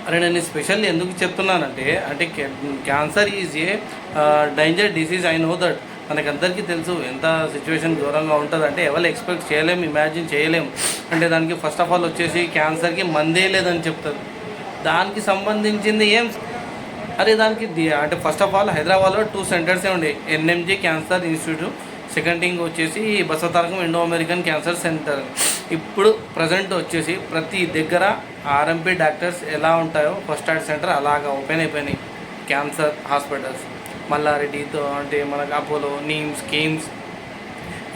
అరే నేను స్పెషల్ ఎందుకు చెప్తున్నానంటే అంటే cancer is a danger disease. I know that. మనకందరికీ తెలుసు ఎంత సిచ్యువేషన్ ఘోరంగా ఉంటుందంటే ఎవరు ఎక్స్పెక్ట్ చేయలేము, ఇమాజిన్ చేయలేము. అంటే దానికి ఫస్ట్ ఆఫ్ ఆల్ వచ్చేసి క్యాన్సర్కి మందే లేదని చెప్తారు. దానికి సంబంధించింది ఏం అరే దానికి అంటే ఫస్ట్ ఆఫ్ ఆల్ హైదరాబాద్లో 2 సెంటర్సే ఉండే, ఎన్ఎంజీ క్యాన్సర్ ఇన్స్టిట్యూట్, సెకండ్ థింగ్ వచ్చేసి Basavatarakam Indo American cancer centre. ఇప్పుడు ప్రజెంట్ వచ్చేసి ప్రతి దగ్గర ఆర్ఎంపీ డాక్టర్స్ ఎలా ఉంటాయో ఫస్ట్ ఎయిడ్ సెంటర్ అలాగా ఓపెన్ అయిపోయినాయి క్యాన్సర్ హాస్పిటల్స్. మల్లారెడ్డితో అంటే మనకు అపోలో, నీమ్స్, కిమ్స్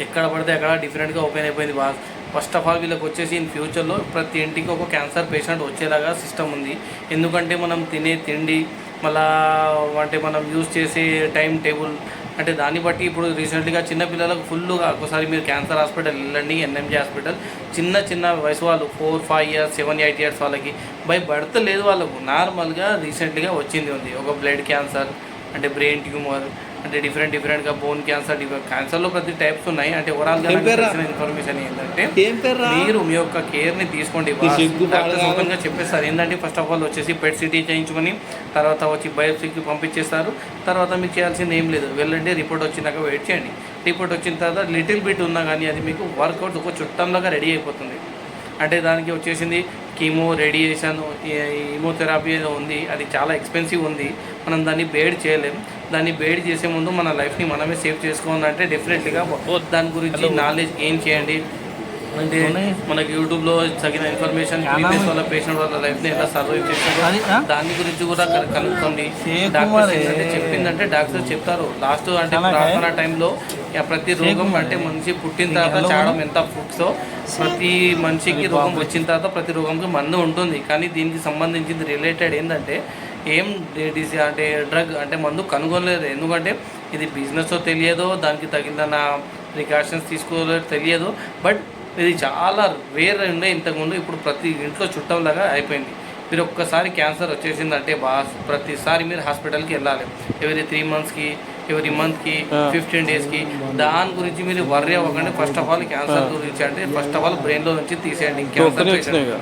ఎక్కడ పడితే అక్కడ డిఫరెంట్గా ఓపెన్ అయిపోయింది బాస్. ఫస్ట్ ఆఫ్ ఆల్ వీళ్ళకి వచ్చేసి ఇన్ ఫ్యూచర్లో ప్రతి ఇంటికి ఒక క్యాన్సర్ పేషెంట్ వచ్చేలాగా సిస్టమ్ ఉంది. ఎందుకంటే మనం తినే తిండి మళ్ళా అంటే మనం యూజ్ చేసే టైం టేబుల్ అంటే దాన్ని బట్టి ఇప్పుడు రీసెంట్గా చిన్నపిల్లలకు ఫుల్గా ఒకసారి మీరు క్యాన్సర్ హాస్పిటల్ వెళ్ళండి, ఎన్ఎంజీ హాస్పిటల్. చిన్న వయసు వాళ్ళు 4, 5 ఇయర్స్, 7, 8 ఇయర్స్ వాళ్ళకి బై బర్త్ లేదు, వాళ్ళకు నార్మల్గా రీసెంట్గా వచ్చింది ఉంది ఒక బ్లడ్ క్యాన్సర్, అంటే బ్రెయిన్ ట్యూమర్, అంటే డిఫరెంట్గా బోన్ క్యాన్సర్. క్యాన్సర్లో ప్రతి టైప్స్ ఉన్నాయి. అంటే ఓవరాల్గా ఇన్ఫర్మేషన్ ఏంటంటే మీరు మీ యొక్క కేర్ని తీసుకోండి. డాక్టర్స్ ఓపెన్గా చెప్పేస్తారు ఏంటంటే ఫస్ట్ ఆఫ్ ఆల్ వచ్చేసి పెట్ సిటీ చేయించుకొని తర్వాత వచ్చి బయోప్సీకి పంపించేస్తారు. తర్వాత మీకు చేయాల్సింది ఏం లేదు, వెళ్ళండి, రిపోర్ట్ వచ్చినాక వెయిట్ చేయండి. రిపోర్ట్ వచ్చిన తర్వాత లిటిల్ బిట్ ఉన్నా కానీ అది మీకు వర్కౌట్ ఒక చుట్టంలాగా రెడీ అయిపోతుంది. అంటే దానికి వచ్చేసింది కీమో, రేడియేషన్, కీమోథెరపీ ఉంది. అది చాలా ఎక్స్పెన్సివ్ ఉంది. మనం దాన్ని బేడ్ చేయలేం. దాన్ని బేడ్ చేసే ముందు మన లైఫ్ని మనమే సేవ్ చేసుకోవాలంటే డెఫినెట్లీగా దాని గురించి నాలెడ్జ్ గెయిన్ చేయండి. అంటే మనకి యూట్యూబ్లో తగిన ఇన్ఫర్మేషన్ ప్రీవియస్ వాళ్ళ పేషెంట్ వాళ్ళ లైఫ్ని ఎలా సర్వైవ్ చేస్తారో దాని గురించి కూడా కనుక్కోండి. డాక్టర్స్ ఏంటంటే చెప్పిందంటే డాక్టర్స్ చెప్తారు లాస్ట్ అంటే ప్రార్థన టైంలో ప్రతి రోగం అంటే మనిషి పుట్టిన తర్వాత చావడం ఎంత ఫుడ్సో ప్రతి మనిషికి రోగం వచ్చిన తర్వాత ప్రతి రోగంకి మందు ఉంటుంది. కానీ దీనికి సంబంధించింది రిలేటెడ్ ఏంటంటే ఏం అంటే డ్రగ్ అంటే మందు కనుగొనలేదు. ఎందుకంటే ఇది బిజినెస్ తెలియదో దానికి తగిన ప్రికాషన్స్ తీసుకోలేదు తెలియదు. బట్ ఇది చాలా రేర్ ఉండే ఇంతకుముందు, ఇప్పుడు ప్రతి ఇంట్లో చుట్టంలాగా అయిపోయింది. మీరు ఒక్కసారి క్యాన్సర్ వచ్చేసిందంటే ప్రతిసారి మీరు హాస్పిటల్కి వెళ్ళాలి. ఎవరీ 3 మంత్స్కి, ఎవరీ మంత్కి, 15 డేస్కి. దాని గురించి మీరు వర్రీ అవ్వకండి. ఫస్ట్ ఆఫ్ ఆల్ క్యాన్సర్ గురించి అంటే ఫస్ట్ ఆఫ్ ఆల్ బ్రెయిన్లో నుంచి తీసేయండి క్యాన్సర్ పేషెంట్.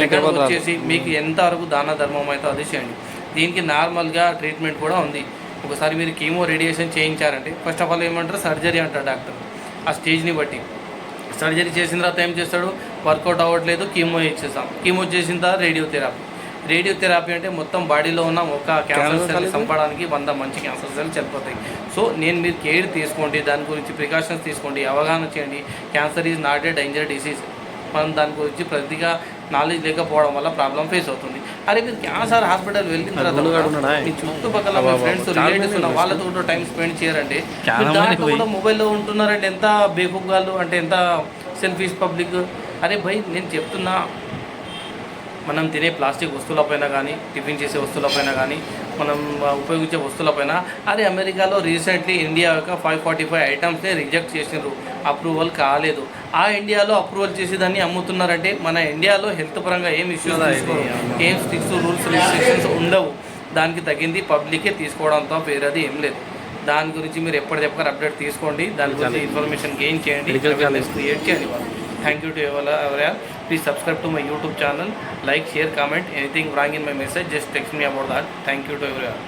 సెకండ్ వచ్చేసి మీకు ఎంతవరకు దాన ధర్మం అయితే అది చేయండి. దీనికి నార్మల్గా ట్రీట్మెంట్ కూడా ఉంది. ఒకసారి మీరు కీమో రేడియేషన్ చేయించారంటే ఫస్ట్ ఆఫ్ ఆల్ ఏమంటారు సర్జరీ అంటారు డాక్టర్. ఆ స్టేజ్ని బట్టి సర్జరీ చేసిన తర్వాత ఏం చేస్తాడు, వర్కౌట్ అవ్వట్లేదు, కీమో ఇచ్చేస్తాం. కీమో చేసిన తర్వాత రేడియోథెరపీ అంటే మొత్తం బాడీలో ఉన్న ఒక క్యాన్సర్ సెల్ చంపడానికి 100 మంచి క్యాన్సర్ సెల్ చనిపోతాయి. సో మీరు కేర్ తీసుకోండి, దాని గురించి ప్రికాషన్స్ తీసుకోండి, అవగాహన చేయండి. Cancer is not a danger disease. మనం దాని గురించి ప్రతిగా నాలెడ్జ్ లేకపోవడం వల్ల ప్రాబ్లం ఫేస్ అవుతుంది. అరే మీరు క్యాన్సర్ హాస్పిటల్ వెళ్ళిన తర్వాత మీ చుట్టుపక్కల మీ ఫ్రెండ్స్, రిలేటివ్స్ ఉన్న వాళ్ళతో కూడా టైం స్పెండ్ చేయరండి. దాంట్లో కూడా మొబైల్లో ఉంటున్నారంటే ఎంత బేఫుగ్గాళ్ళు, అంటే ఎంత సెల్ఫీస్ పబ్లిక్. అరే భయ్ నేను చెప్తున్నా, మనం తినే ప్లాస్టిక్ వస్తువులపైన కానీ, టిఫిన్ చేసే వస్తువులపైన కానీ, మనం ఉపయోగించే వస్తువులపైన అరే అమెరికాలో రీసెంట్లీ ఇండియా యొక్క 545 ఐటమ్స్ని రిజెక్ట్ చేసినారు, అప్రూవల్ కాలేదు. ఆ ఇండియాలో అప్రూవల్ చేసి దాన్ని అమ్ముతున్నారంటే మన ఇండియాలో హెల్త్ పరంగా ఏం ఇష్యూస్ ఏం స్ట్రిక్ట్స్ రూల్స్ రెస్ట్రిక్షన్స్ ఉండవు. దానికి తగ్గింది పబ్లికే తీసుకోవడంతో వేరేది ఏం లేదు. దాని గురించి మీరు ఎప్పటికప్పుడు అప్డేట్ తీసుకోండి. దాని గురించి ఇన్ఫర్మేషన్ గెయిన్ చేయండి, క్రియేట్ చేయండి. Thank you to everyone. Please subscribe to my YouTube channel, like, share, comment. Anything wrong in my message, just text me about that. Thank you to everyone.